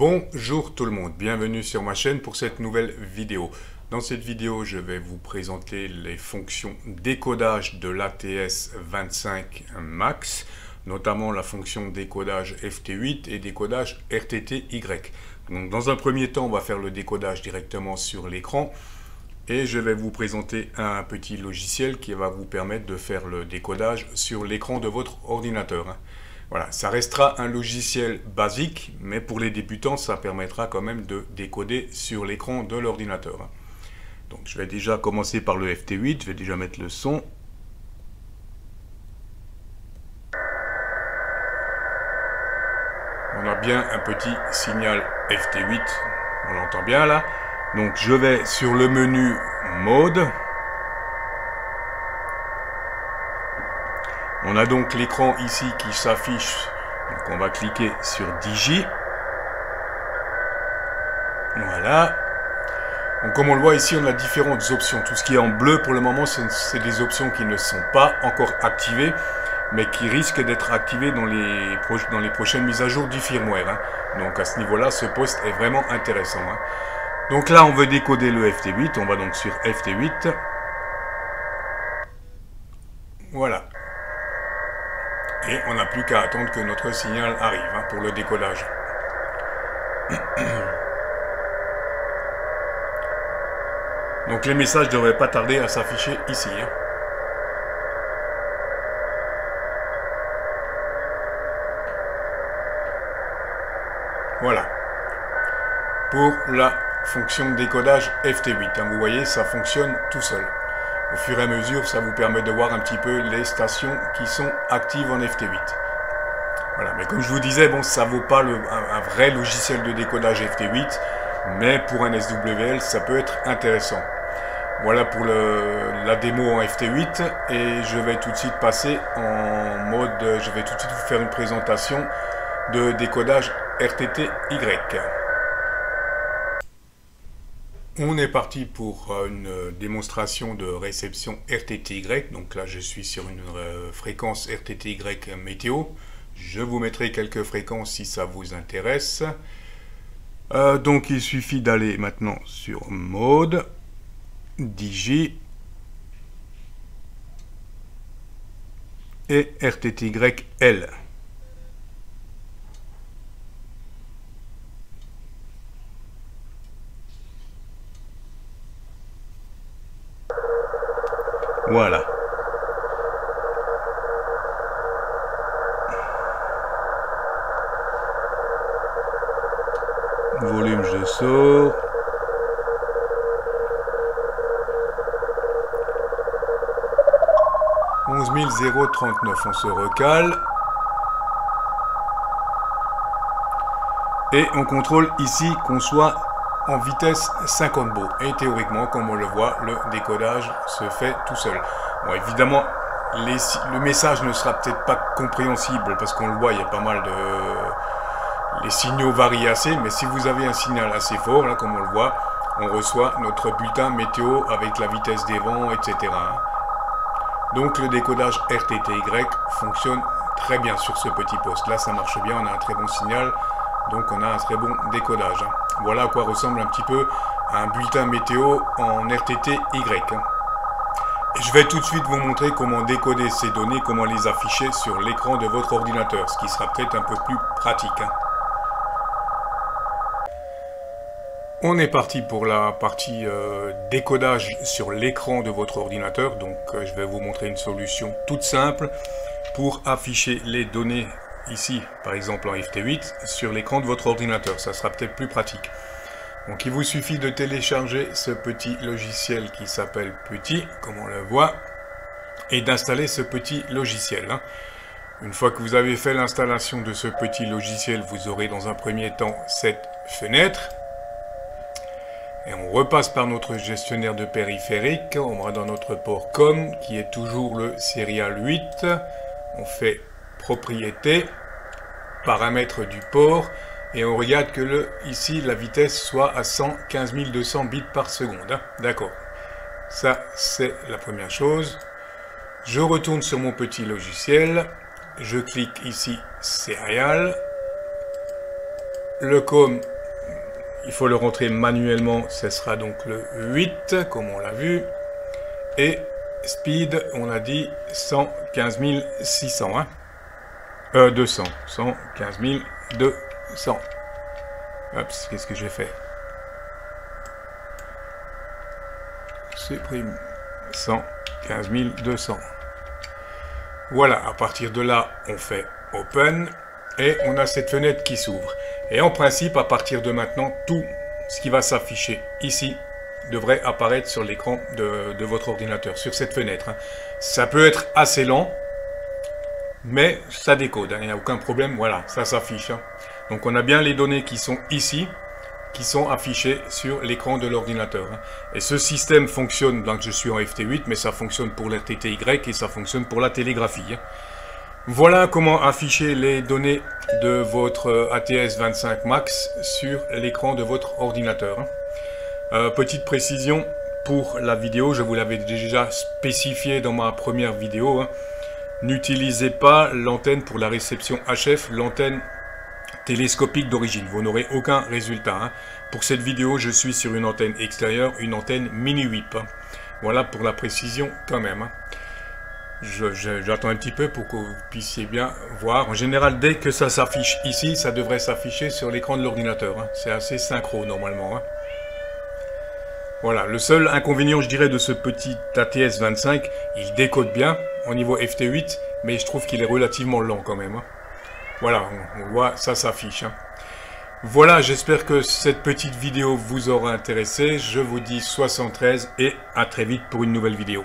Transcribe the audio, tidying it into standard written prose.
Bonjour tout le monde, bienvenue sur ma chaîne pour cette nouvelle vidéo. Dans cette vidéo, je vais vous présenter les fonctions décodage de l'ATS25 Max, notamment la fonction décodage FT8 et décodage RTTY. Donc, dans un premier temps, on va faire le décodage directement sur l'écran et je vais vous présenter un petit logiciel qui va vous permettre de faire le décodage sur l'écran de votre ordinateur. Voilà, ça restera un logiciel basique, mais pour les débutants, ça permettra quand même de décoder sur l'écran de l'ordinateur. Donc je vais déjà commencer par le FT8, je vais déjà mettre le son. On a bien un petit signal FT8, on l'entend bien là. Donc je vais sur le menu Mode. On a donc l'écran ici qui s'affiche, donc on va cliquer sur Digi. Voilà. Donc comme on le voit ici, on a différentes options. Tout ce qui est en bleu pour le moment, c'est des options qui ne sont pas encore activées, mais qui risquent d'être activées dans les prochaines mises à jour du firmware. Donc à ce niveau-là, ce poste est vraiment intéressant. Donc là, on veut décoder le FT8, on va donc sur FT8. Voilà. Et on n'a plus qu'à attendre que notre signal arrive pour le décodage. Donc les messages ne devraient pas tarder à s'afficher ici. Voilà. Pour la fonction décodage FT8. Vous voyez, ça fonctionne tout seul. Au fur et à mesure, ça vous permet de voir un petit peu les stations qui sont actives en FT8. Voilà, mais comme je vous disais, bon, ça ne vaut pas un vrai logiciel de décodage FT8, mais pour un SWL, ça peut être intéressant. Voilà pour la démo en FT8, et je vais tout de suite passer en mode, je vais tout de suite vous faire une présentation de décodage RTTY. On est parti pour une démonstration de réception RTTY. Donc là, je suis sur une fréquence RTTY météo. Je vous mettrai quelques fréquences si ça vous intéresse. Donc il suffit d'aller maintenant sur Mode, Digi et RTTYL. Voilà. Volume, je sors. « 11039 », on se recale. Et on contrôle ici qu'on soit en vitesse 50 baux. Et théoriquement, comme on le voit, le décodage se fait tout seul. Bon, évidemment, le message ne sera peut-être pas compréhensible parce qu'on le voit, il y a pas mal de... Les signaux varient assez, mais si vous avez un signal assez fort, là, comme on le voit, on reçoit notre bulletin météo avec la vitesse des vents, etc. Donc le décodage RTTY fonctionne très bien sur ce petit poste. Là, ça marche bien, on a un très bon signal. Donc on a un très bon décodage. Voilà à quoi ressemble un petit peu un bulletin météo en RTTY. Et je vais tout de suite vous montrer comment décoder ces données, comment les afficher sur l'écran de votre ordinateur, ce qui sera peut-être un peu plus pratique. On est parti pour la partie décodage sur l'écran de votre ordinateur. Donc je vais vous montrer une solution toute simple pour afficher les données ici, par exemple en FT8, sur l'écran de votre ordinateur. Ça sera peut-être plus pratique. Donc il vous suffit de télécharger ce petit logiciel qui s'appelle Petit, comme on le voit, et d'installer ce petit logiciel. Une fois que vous avez fait l'installation de ce petit logiciel, vous aurez dans un premier temps cette fenêtre. Et on repasse par notre gestionnaire de périphérique. On va dans notre port COM, qui est toujours le serial 8. On fait propriété, paramètres du port, et on regarde que ici la vitesse soit à 115 200 bits par seconde. D'accord, ça c'est la première chose. Je retourne sur mon petit logiciel, je clique ici Serial, Le com, il faut le rentrer manuellement, ce sera donc le 8, comme on l'a vu. Et speed, on a dit 115 600. Hein. 200. 115 200. Hop, qu'est-ce que j'ai fait? Supprime. 115 200. Voilà, à partir de là, on fait Open. Et on a cette fenêtre qui s'ouvre. Et en principe, à partir de maintenant, tout ce qui va s'afficher ici devrait apparaître sur l'écran de votre ordinateur, sur cette fenêtre. Hein. Ça peut être assez lent, mais ça décode, hein, il n'y a aucun problème, voilà, ça s'affiche. Hein. Donc on a bien les données qui sont ici, qui sont affichées sur l'écran de l'ordinateur. Hein. Et ce système fonctionne, donc je suis en FT8, mais ça fonctionne pour la TTY et ça fonctionne pour la télégraphie. Hein. Voilà comment afficher les données de votre ATS25 Max sur l'écran de votre ordinateur. Petite précision pour la vidéo, je vous l'avais déjà spécifié dans ma première vidéo. Hein. N'utilisez pas l'antenne pour la réception HF, l'antenne télescopique d'origine. Vous n'aurez aucun résultat. Hein. Pour cette vidéo, je suis sur une antenne extérieure, une antenne mini-whip. Hein. Voilà pour la précision quand même. Hein. J'attends un petit peu pour que vous puissiez bien voir. En général, dès que ça s'affiche ici, ça devrait s'afficher sur l'écran de l'ordinateur. Hein. C'est assez synchro normalement. Hein. Voilà, le seul inconvénient, je dirais, de ce petit ATS 25, il décode bien au niveau FT8, mais je trouve qu'il est relativement lent quand même. Hein. Voilà, on voit, ça s'affiche. Hein. Voilà, j'espère que cette petite vidéo vous aura intéressé. Je vous dis 73 et à très vite pour une nouvelle vidéo.